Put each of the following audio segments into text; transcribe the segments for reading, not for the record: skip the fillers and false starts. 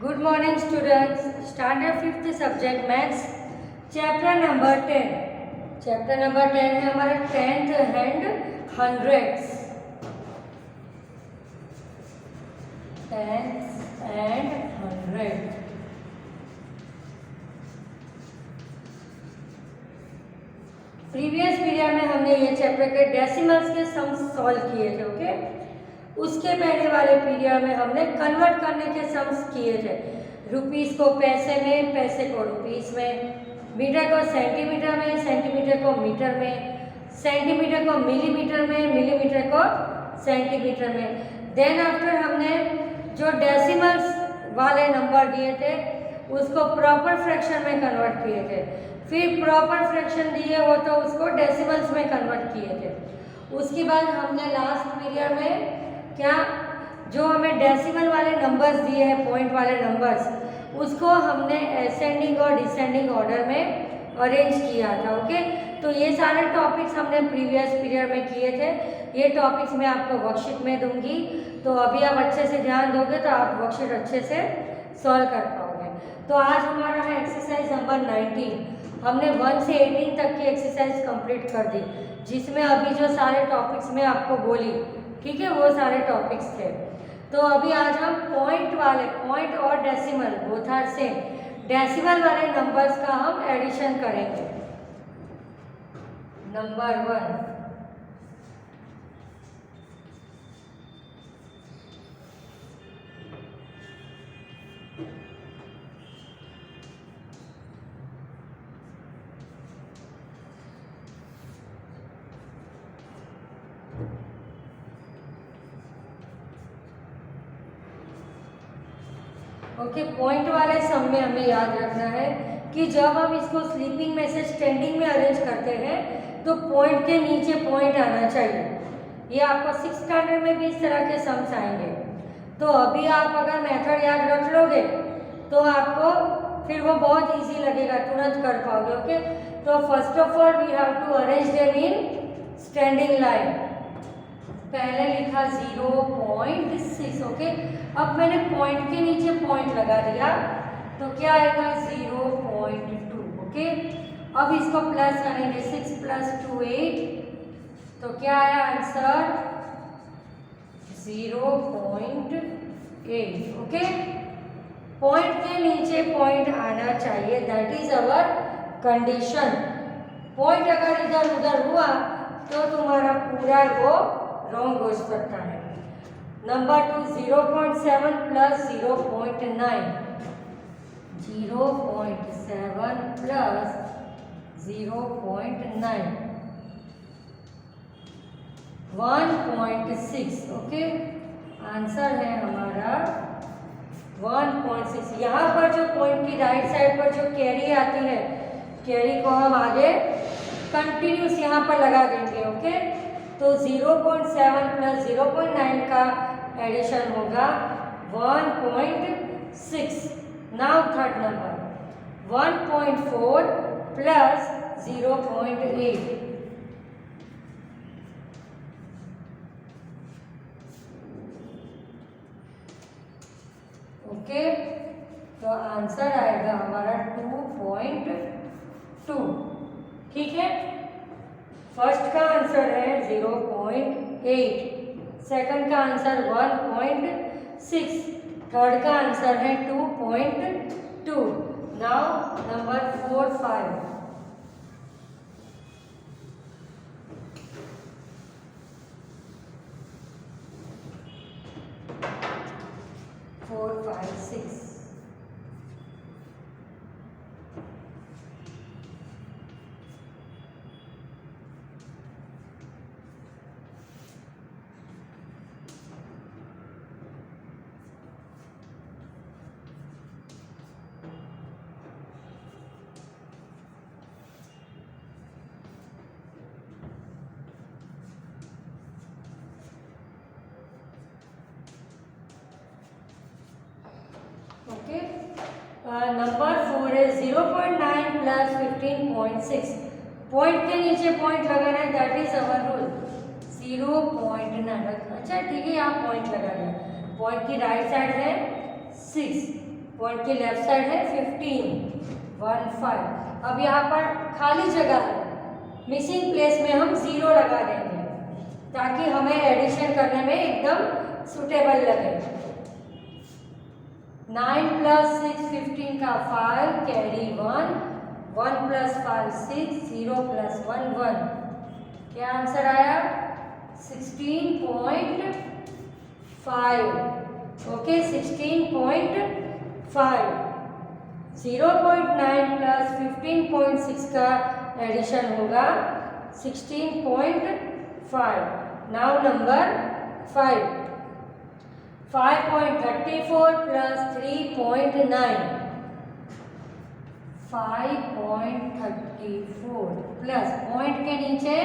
Good morning students. Standard 5th subject maths chapter number 10. Chapter number 10 है हमारा 10th and hundreds. 10th and 100. Previous period में हमने ये chapter के decimals के सम्स सॉल्व किए थे. ओके, उसके पहले वाले पीरियड में हमने कन्वर्ट करने के सम्स किए थे. रुपीस को पैसे में, पैसे को रुपीस में, मीटर को सेंटीमीटर में, सेंटीमीटर को मीटर में, सेंटीमीटर को मिलीमीटर में, मिलीमीटर को सेंटीमीटर में. देन आफ्टर हमने जो डेसिमल्स वाले नंबर दिए थे उसको प्रॉपर फ्रैक्शन में कन्वर्ट किए थे. फिर प्रॉपर फ्रैक्शन दिए हो तो उसको डेसिमल्स में कन्वर्ट किए थे. उसके बाद हमने लास्ट पीरियड में क्या जो हमें डेसिमल वाले नंबर्स दिए हैं, पॉइंट वाले नंबर्स, उसको हमने असेंडिंग और डिसेंडिंग ऑर्डर में अरेंज किया था. ओके, तो ये सारे टॉपिक्स हमने प्रीवियस पीरियड में किए थे. ये टॉपिक्स मैं आपको वर्कशीट में दूंगी, तो अभी आप अच्छे से ध्यान दोगे तो आप वर्कशीट अच्छे से सॉल्व कर पाओगे. तो आज हमारा है एक्सरसाइज नंबर 19. हमने 1 से 18 तक की एक्सरसाइज कंप्लीट कर दी, जिसमें अभी जो सारे टॉपिक्स मैं आपको बोली, ठीक है, वो सारे टॉपिक्स थे. तो अभी आज हम पॉइंट और decimal both are same, decimal वाले नंबर्स का हम एडिशन करेंगे. Number 1, okay. पॉइंट वाले सम में हमें याद रखना है कि जब हम इसको स्लीपिंग में से स्टैंडिंग में अरेंज करते हैं तो पॉइंट के नीचे पॉइंट आना चाहिए. ये आपको 6th स्टैंडर्ड में भी इस तरह के सम्स आएंगे. तो अभी आप अगर मेथड याद रख लोगे तो आपको फिर वो बहुत इजी लगेगा, तुरंत कर पाओगे. ओके, तो first of all we have to arrange them in standing line. पहले लिखा 0.6. ओके, अब मैंने पॉइंट के नीचे पॉइंट लगा दिया तो क्या आएगा 0.2. ओके, अब इसको प्लस करेंगे, 6 + 2 8, तो क्या आया आंसर 0.8. ओके, पॉइंट के नीचे पॉइंट आना चाहिए, that is our condition. Point अगर इधर उधर हुआ तो तुम्हारा पूरा वो रॉन्ग हो सकता है. नंबर 2, 0.7 + 0.9. 0.7 + 0.9 1.6. ओके, आंसर है हमारा 1.6. यहाँ पर जो पॉइंट की राइट साइड पर जो कैरी आती है, कैरी को हम आगे कंटिन्यूस यहाँ पर लगा देंगे. ओके, तो 0.7 + 0.9 का एडिशन होगा 1.6. Now third number 1.4 + 0.8. ओके, तो आंसर आएगा हमारा 2.2. ठीक है, फर्स्ट का आंसर है 0.8, सेकंड का आंसर 1.6, थर्ड का आंसर है 2.2. Now number 4 5. 4 5 6. ओके, नंबर 4 है 0.9 + 15.6. पॉइंट के नीचे पॉइंट लगाना है, दैट इज अवर रूल. 0.9. अच्छा ठीक है, यहाँ पॉइंट लगा दिया. पॉइंट की राइट साइड है 6, पॉइंट की लेफ्ट साइड है 15। अब यहाँ पर खाली जगह है, मिसिंग प्लेस में हम 0 लगा देंगे ताकि हमें एडिशन करने में एकदम सुटेबल लगे। 9 + 6 15 का 5 कैरी 1, 1 + 5 6, 0 + 1 1। क्या आंसर आया? 16.5। ओके, 16.5। 0.9 + 15.6 का एडिशन होगा 16.5। Now number 5, 5.34 + 3.9। 5.34 प्लस पॉइंट के नीचे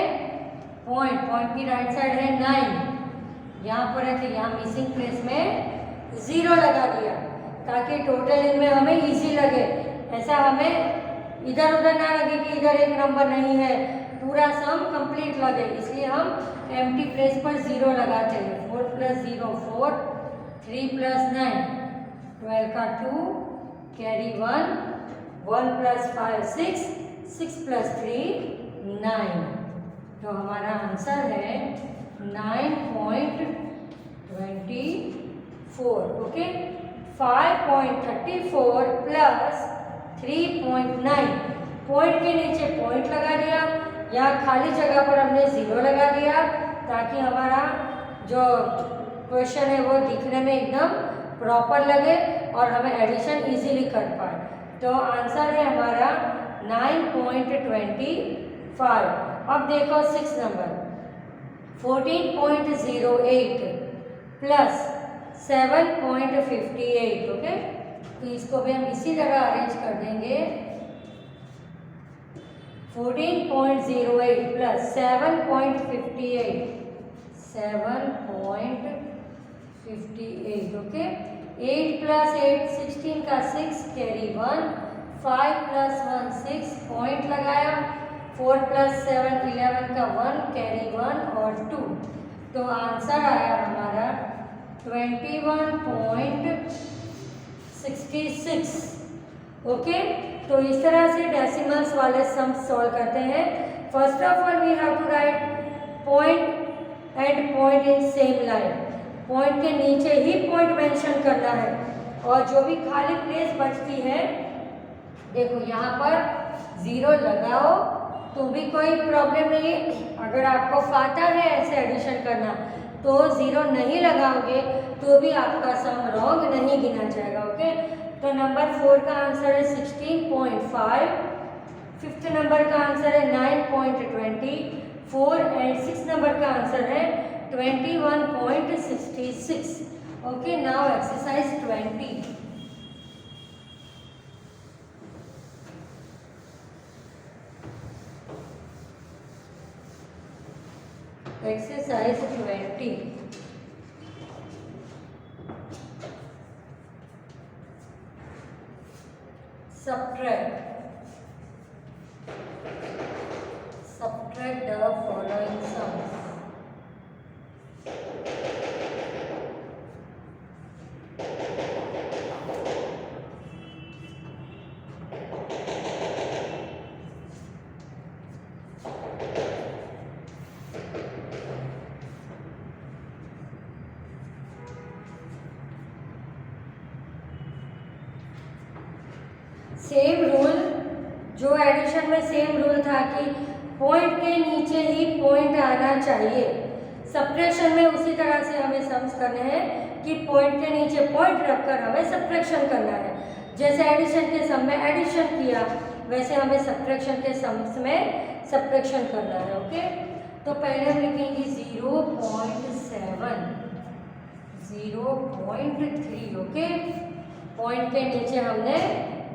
पॉइंट की राइट साइड है 9, यहाँ पर है तो यहाँ मिसिंग प्लेस में 0 लगा दिया ताकि टोटल इनमें हमें इजी लगे। ऐसा हमें इधर उधर ना लगे कि इधर एक नंबर नहीं है, पूरा सम कंप्लीट लगे, इसलिए हम एम्प्टी प्लेस पर 0 लगाते हैं। 4 + 0 4, 3 + 9 12 का 2 कैरी 1, 1 + 5 6, 6 + 3 9। तो हमारा आंसर है 9.24। ओके, 5.34 + 3.9, पॉइंट के नीचे पॉइंट लगा दिया, यहाँ खाली जगह पर हमने 0 लगा दिया ताकि हमारा जो क्वेश्चन है वो दिखने में एकदम प्रॉपर लगे और हमें एडिशन इजीली कर पाए। तो आंसर है हमारा 9.25। अब देखो 6 नंबर, 14.08 + 7.58। ओके, तो इसको भी हम इसी तरह अरेंज कर देंगे। 14.08 + 7.58, 7.58। ओके, 8 + 8 16 का 6 कैरी 1, 5 + 1 6 पॉइंट लगाया, 4 + 7 11 का 1 कैरी 1 और 2। तो आंसर आया हमारा 21.66। ओके, तो इस तरह से डेसिमल्स वाले सम्स सॉल्व करते हैं। First of all we have to write point and point in same line. Point के नीचे ही पॉइंट मेंशन करना है और जो भी खाली प्लेस बचती है, देखो यहाँ पर 0 लगाओ तो भी कोई प्रॉब्लम नहीं है। अगर आपको आता है ऐसे एडिशन करना तो 0 नहीं लगाओगे तो भी आपका सम रॉन्ग नहीं गिना जाएगा। ओके, तो नंबर 4 का आंसर है 16.5, 5th नंबर का आंसर है 9.24 एंड 6th नंबर का आंसर है 21.66। Okay, now exercise 20। Exercise 20. Subtract the following sums. Same rule, जो एडिशन में सेम रूल था कि पॉइंट के नीचे ही पॉइंट आना चाहिए। सब्ट्रैक्शन में उसी तरह से हमें सम्स करने हैं कि पॉइंट के नीचे पॉइंट रखकर हमें सब्ट्रैक्शन करना है। जैसे एडिशन के सम में एडिशन किया वैसे हमें सब्ट्रैक्शन के सम्स में सब्ट्रैक्शन करना है। ओके, तो पहले हम लिखेंगे 0.7, 0.3। ओके, पॉइंट के नीचे हमने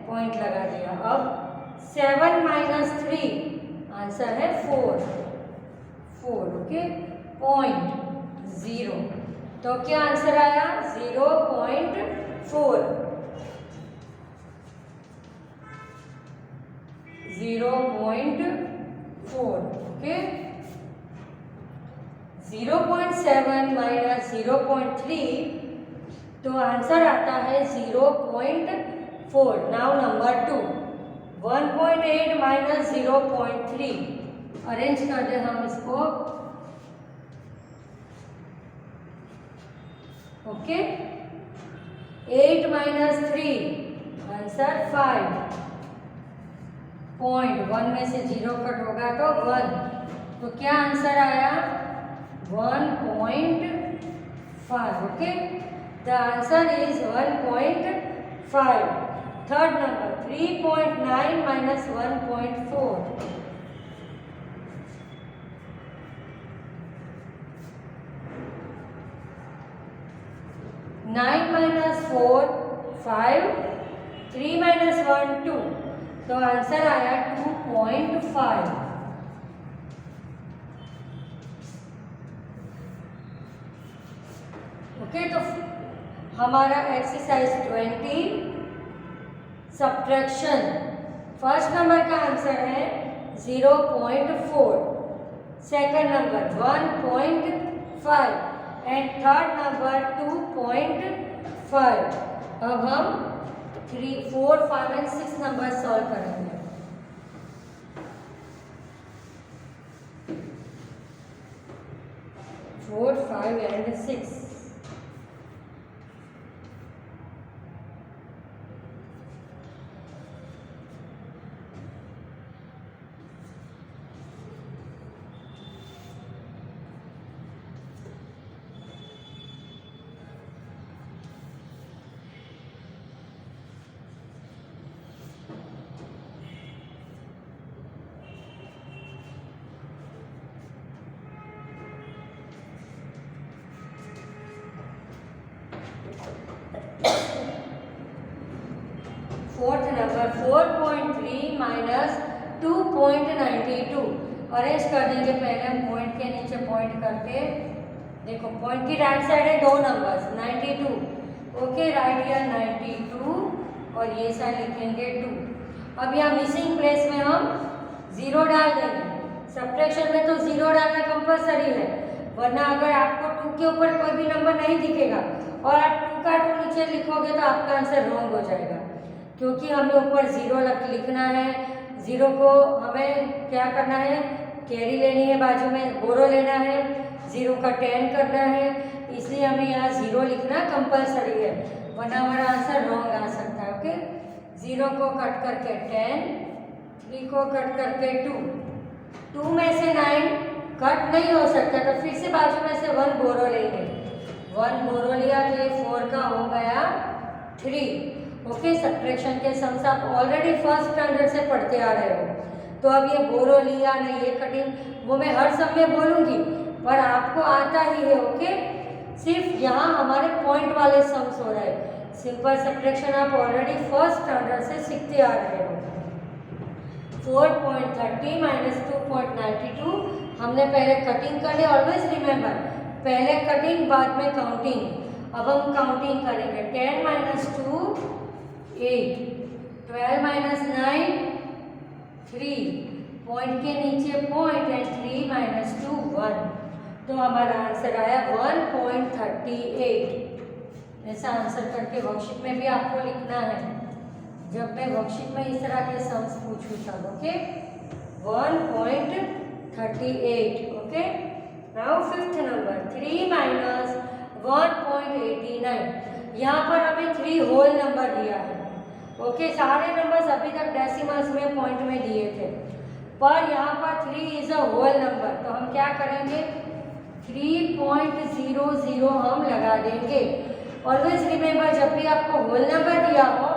पॉइंट लगा दिया। अब 7 - 3 आंसर है 4। ओके, 0.0 तो क्या आंसर आया 0.4। 0.4। ओके, 0.7 - 0.3 तो आंसर आता है 0.4। Now number 2, 1.8 minus 0.3। अरेंज कर दे हम इसको। Okay, 8 minus 3, answer 5। पॉइंट 1 में से 0 कट होगा तो 1, तो क्या आंसर आया 1.5। Okay, the answer is 1.5। Third number 3.9 minus 1.4। 9 minus 4 5, 3 minus 1 2, तो आंसर आया 2.5। ओके, तो हमारा एक्सरसाइज 20 सब्ट्रैक्शन, फर्स्ट नंबर का आंसर है 0.4, second number 1.5 and third number 2.5। अब हम 3, 4, 5 एंड 6 नंबर सॉल्व करेंगे। Four, 5 and 6। Fourth number 4.3 minus 2.92। Arrange कर देंगे पहले हम पॉइंट के नीचे पॉइंट करके। देखो पॉइंट की राइट साइड है 2 नंबर्स 92। ओके, राइट हियर 92 और ये साइड लिखेंगे 2। अब यहाँ मिसिंग प्लेस में हम 0 डाल देंगे। सब्ट्रैक्शन में तो 0 डालना कंपलसरी है, वरना अगर आपको 2 के ऊपर कोई भी नंबर नहीं दिखेगा और आप 2 का 2 नीचे लिखोगे तो आपका आंसर रॉन्ग हो जाएगा, क्योंकि हमें ऊपर 0 लिखना है। 0 को हमें क्या करना है, कैरी लेनी है, बाजू में बोरो लेना है, 0 का 10 करना है, इसलिए हमें यहाँ 0 लिखना कंपलसरी है, वरना हमारा आंसर रॉन्ग आ सकता है। ओके, 0 को कट करके 10, 3 को कट करके 2, 2 में से 9 कट नहीं हो सकता, तो फिर से बाजू में से 1 बोरो लेंगे। 1 बोरो लिया तो ये 4 का हो गया 3। ओके, सब्ट्रैक्शन के सम्स आप ऑलरेडी फर्स्ट स्टैंडर्ड से पढ़ते आ रहे हो, तो अब ये बोरो लिया नहीं, ये कटिंग वो मैं हर सब में बोलूँगी, पर आपको आता ही है। ओके, सिर्फ यहाँ हमारे पॉइंट वाले सम्स हो रहे हैं। सिंपल सब्ट्रैक्शन आप ऑलरेडी फर्स्ट स्टैंडर्ड से सीखते आ रहे हो। 4.30 माइनस 2.92, हमने पहले कटिंग कर ली। ऑलवेज रिमेंबर, पहले कटिंग बाद में काउंटिंग। अब हम काउंटिंग करेंगे। 10 माइनस 2 8, 12 माइनस 9 3, पॉइंट के नीचे पॉइंट एंड 3 माइनस 2 1, तो हमारा आंसर आया 1.38। ऐसा आंसर करके वर्कशीट में भी आपको लिखना है, जब मैं वर्कशीट में इस तरह के सम्स पूछूँ तब। Okay, 1.38। Okay, now fifth number 3 minus 1.89। यहाँ पर हमें 3 होल नंबर दिया है। ओके, सारे नंबर्स अभी तक डेसिमल्स में पॉइंट में दिए थे, पर यहाँ पर 3 इज अ होल नंबर, तो हम क्या करेंगे 3.00 हम लगा देंगे। ऑलवेज रिमेंबर, जब भी आपको होल नंबर दिया हो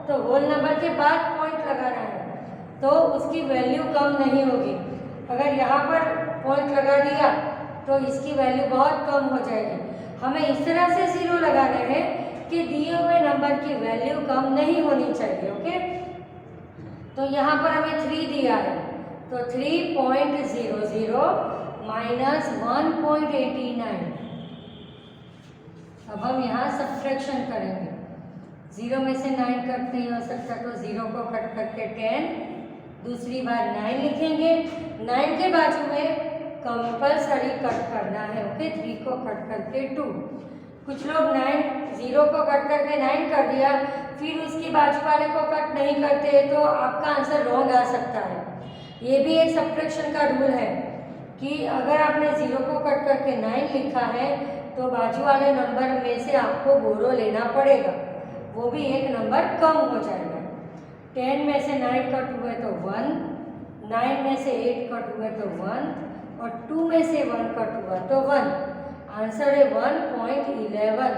तो होल नंबर के बाद पॉइंट लगाना है, तो उसकी वैल्यू कम नहीं होगी। अगर यहाँ पर पॉइंट लगा दिया तो इसकी वैल्यू बहुत कम हो जाएगी। हमें इस तरह से 0 लगाने हैं कि दिए हुए नंबर की वैल्यू कम नहीं होनी चाहिए। ओके, तो यहाँ पर हमें 3 दिया है, तो 3.00 माइनस 1.89। अब हम यहाँ सब्ट्रैक्शन करेंगे। 0 में से 9 कट नहीं हो सकता, तो 0 को कट करके 10, दूसरी बार 9 लिखेंगे। 9 के बाजू में कंपलसरी कट करना है। ओके, 3 को कट करके 2। कुछ लोग 9 0 को कट करके 9 कर दिया, फिर उसकी बाजू वाले को कट नहीं करते तो आपका आंसर रॉन्ग आ सकता है। ये भी एक सब्ट्रैक्शन का रूल है कि अगर आपने 0 को कट करके 9 लिखा है तो बाजू वाले नंबर में से आपको बोरो लेना पड़ेगा, वो भी एक नंबर कम हो जाएगा। 10 में से 9 कट हुए तो 1, 9 में से 8 कट हुए तो 1 और 2 में से 1 कट हुआ तो 1। आंसर है 1.11।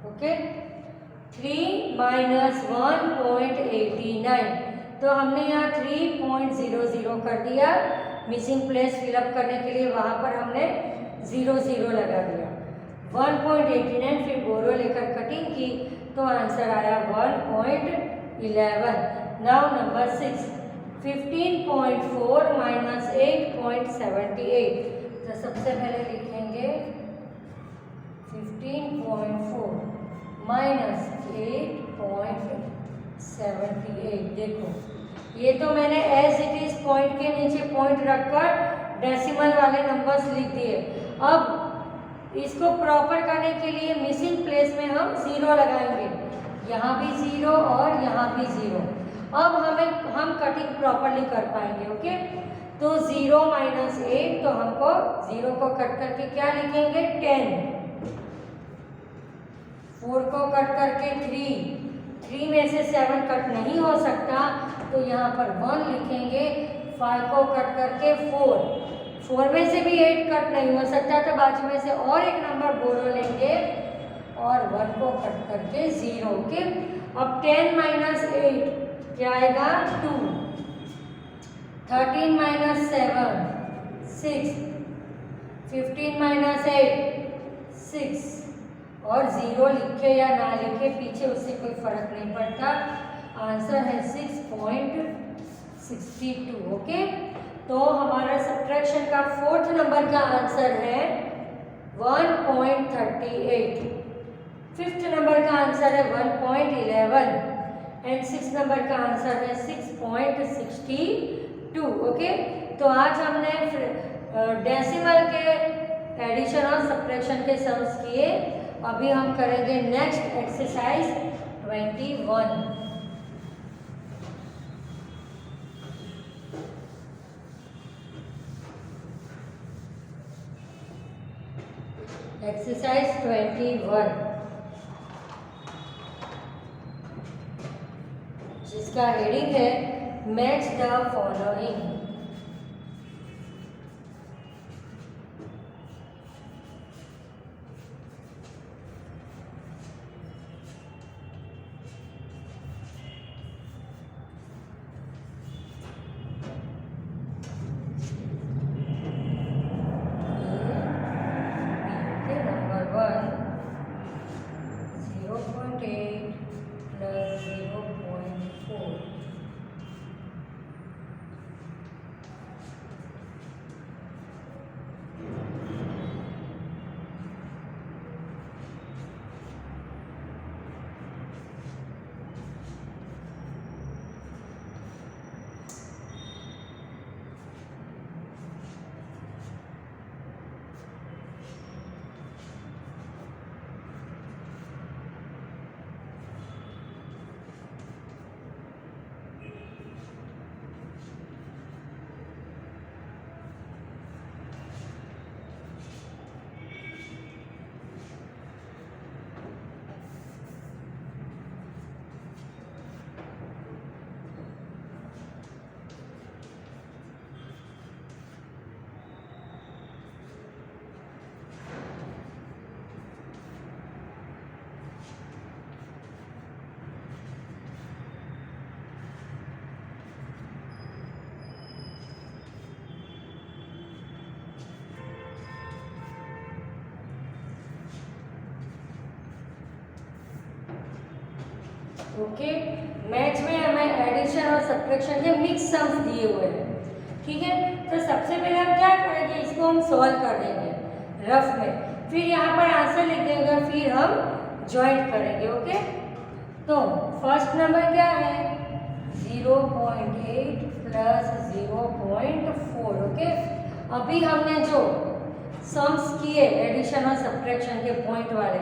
ओके, 3 माइनस 1.89, तो हमने यहाँ 3.00 कर दिया। मिसिंग प्लेस फिलअप करने के लिए वहाँ पर हमने 0 लगा दिया। 1.89 फिर बोरो लेकर कटिंग की तो आंसर आया 1.11। नाउ नंबर 6, 15.4 माइनस 8.78, तो सबसे पहले लिखेंगे 15.4 माइनस 8.78। देखो ये तो मैंने एज इट इज पॉइंट के नीचे पॉइंट रखकर डेसिमल वाले नंबर्स लिख दिए। अब इसको प्रॉपर करने के लिए मिसिंग प्लेस में हम 0 लगाएंगे, यहाँ भी 0 और यहाँ भी 0। अब हम कटिंग प्रॉपरली कर पाएंगे। ओके, तो 0 माइनस 8, तो हमको 0 को कट करके क्या लिखेंगे 10, 4 को कट करके 3 में से 7 कट नहीं हो सकता तो यहाँ पर 1 लिखेंगे। 5 को कट करके 4 में से भी 8 कट नहीं हो सकता तो बाजू में से और एक नंबर बोरो लेंगे और 1 को कट करके 0। ओके, अब 10 माइनस 8 क्या आएगा 2, 13 माइनस 7 6, 15 माइनस 8 6 और 0 लिखे या ना लिखे पीछे उससे कोई फर्क नहीं पड़ता। आंसर है 6.62। ओके, तो हमारा सब्ट्रैक्शन का 4th नंबर का आंसर है 1.38, 5th नंबर का आंसर है 1.11 एंड 6th नंबर का आंसर है 6.62। ओके, तो आज हमने डेसिमल के एडिशन और सब्ट्रैक्शन के सम्स किए। अभी हम करेंगे नेक्स्ट एक्सरसाइज 21। एक्सरसाइज 21 जिसका हेडिंग है match the following. Okay, match में हमें एडिशन और सब्ट्रैक्शन के मिक्स सम्स दिए हुए हैं। ठीक है, तो सबसे पहले हम क्या करेंगे, इसको हम सॉल्व कर देंगे रफ में, फिर यहाँ पर आंसर लिख देंगे, फिर हम ज्वाइंट करेंगे। ओके, तो फर्स्ट नंबर क्या है 0.8 प्लस 0.4। ओके, अभी हमने जो सम्स किए एडिशन और सब्ट्रैक्शन के पॉइंट वाले,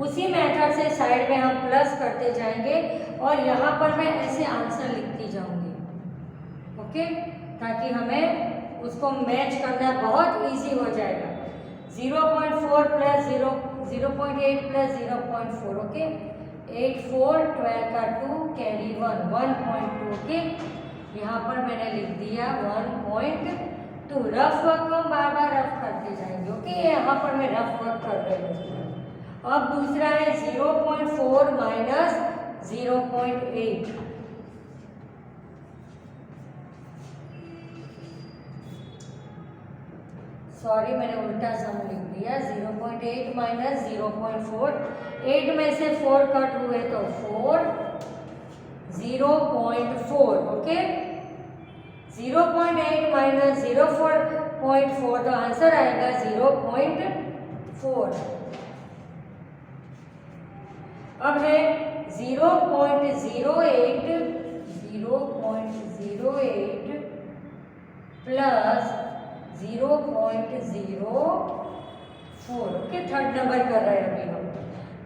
उसी मेथड से साइड में हम प्लस करते जाएंगे और यहाँ पर मैं ऐसे आंसर लिखती जाऊंगी, ओके, ताकि हमें उसको मैच करना बहुत इजी हो जाएगा। 0.4 प्लस 0.8 प्लस 0.4, ओके, 8 4 12 का 2 कैरी 1 1.2, ओके, यहाँ पर मैंने लिख दिया 1.2। रफ वर्क को हम बार बार रफ करते जाएंगे, ओके, यहाँ पर मैं रफ वर्क कर रही हूँ। अब दूसरा है 0.4 माइनस 0.8, सॉरी मैंने उल्टा सम लिख दिया। 0.8 माइनस 0.4, 8 में से 4 कट हुए तो 4, 0.4, ओके, 0.8 माइनस 0.4 तो आंसर आएगा 0.4। अब है 0.08 प्लस 0.04, ओके, थर्ड नंबर कर रहे हैं अभी हम।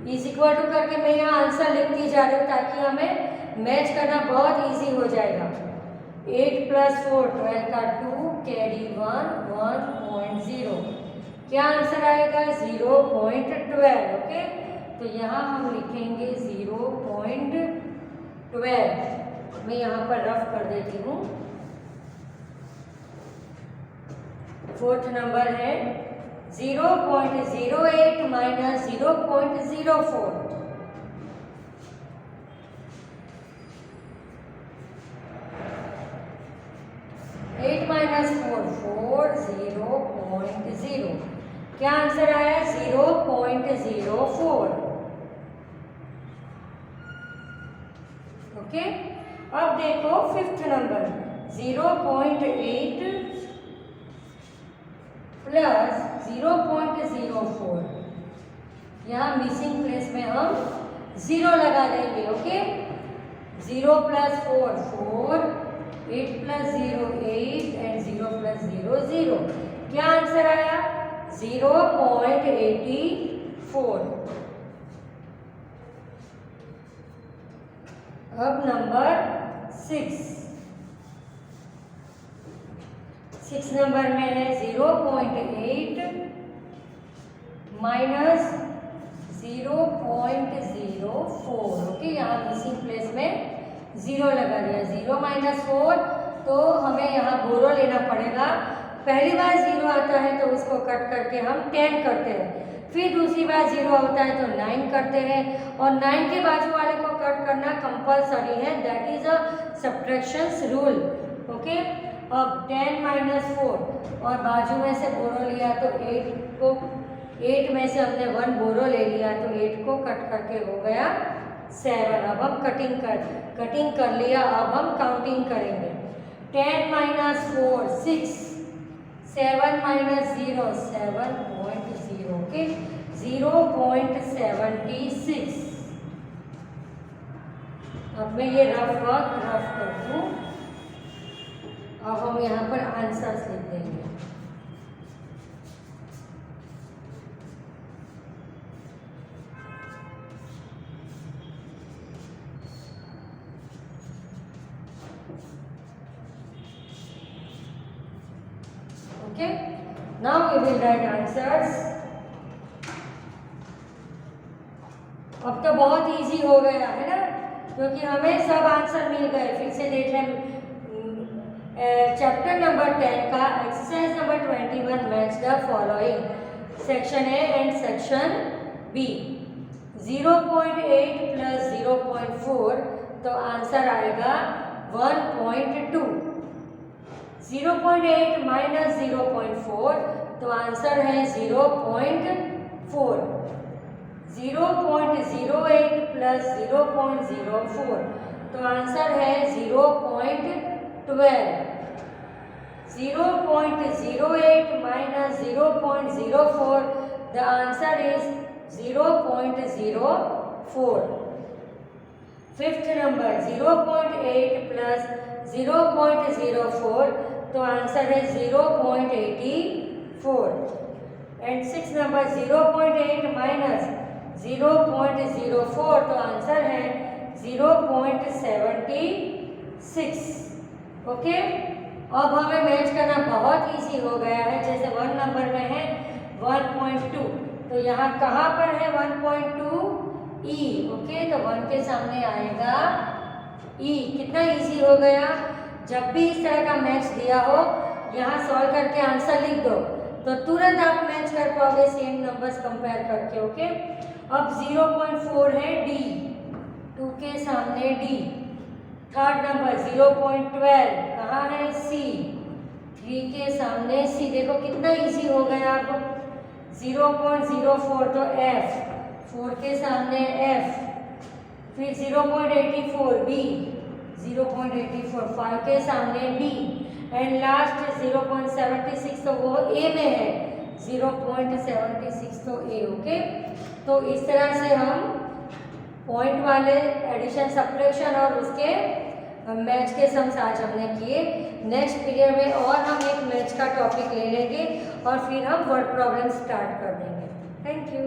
इज इक्वल टू करके मैं यहाँ आंसर लिखती जा रही हूँ ताकि हमें मैच करना बहुत इजी हो जाएगा। 8 प्लस 4 12 का 2 कैरी 1 1.0, क्या आंसर आएगा 0.12, ओके, तो यहाँ हम लिखेंगे 0.12। मैं यहाँ पर रफ कर देती हूँ। फोर्थ नंबर है 0.08 माइनस 0.04, 8 माइनस 4 4 0.0, क्या आंसर आया 0.04, ओके। अब देखो फिफ्थ नंबर 0.8 प्लस 0.04, यहाँ मिसिंग प्लेस में हम 0 लगा देंगे, okay. 0 plus 4 4, 8 plus 0 8 and 0 plus 0 0, क्या आंसर आया 0.84। अब नंबर 6 नंबर में है 0.8 माइनस 0.04, ओके, यहाँ मिसिंग प्लेस में 0 लगा दिया। 0 माइनस 4 तो हमें यहाँ बोरो लेना पड़ेगा। पहली बार 0 आता है तो उसको कट करके हम 10 करते हैं, फिर दूसरी बार 0 होता है तो 9 करते हैं, और 9 के बाजू वाले को कट करना कंपलसरी है, that is a subtractions rule, okay. अब 10 माइनस 4 और बाजू में से बोरो लिया तो 8 में से हमने 1 बोरो ले लिया तो 8 को कट करके हो गया 7। अब हम कटिंग कर लिया, अब हम काउंटिंग करेंगे। 10 माइनस 4 6, 7 माइनस 0 7.0, ओके, 0.76। अब मैं ये रफ कर दूँ। अब हम यहाँ पर आंसर्स लिख देंगे। Okay, now we will write answers. अब तो बहुत इजी हो गया है ना, क्योंकि हमें सब आंसर मिल गए। फिर से देख लें चैप्टर नंबर 10 का exercise number 21, match the following, section A and section B. 0.8 plus 0.4 तो आंसर आएगा 1.2। 0.8 माइनस 0.4 तो आंसर है 0.4। 0.08 प्लस 0.04 तो आंसर है 0.12। 0.08 minus 0.04, the answer is 0.04. Fifth number 0.8 plus 0.04, तो आंसर है 0.84। एंड 6 नंबर 0.8 माइनस 0.04 तो आंसर है 0.76। ओके, अब हमें मैच करना बहुत इजी हो गया है। जैसे 1 नंबर में है 1.2, तो यहाँ कहाँ पर है 1.2? ई। ओके, तो 1 के सामने आएगा ई। कितना इजी हो गया। जब भी इस तरह का मैच दिया हो, यहाँ सॉल्व करके आंसर लिख दो तो तुरंत आप मैच कर पाओगे सेम नंबर्स कंपेयर करके। ओके, अब 0.4 है डी, 2 के सामने डी। थर्ड नंबर 0.12 कहाँ है? सी, 3 के सामने सी। देखो कितना इजी हो गया। अब 0.04 तो एफ, 4 के सामने एफ। फिर 0.84 बी, 0.84 5 के सामने बी। एंड लास्ट 0.76 तो वो ए में है, 0.76 तो ए। ओके, तो इस तरह से हम पॉइंट वाले एडिशन, सब्ट्रैक्शन और उसके मैच के सम्स आज हमने किए। नेक्स्ट पीरियड में और हम एक मैच का टॉपिक ले लेंगे और फिर हम वर्ड प्रॉब्लम स्टार्ट कर देंगे। Thank you.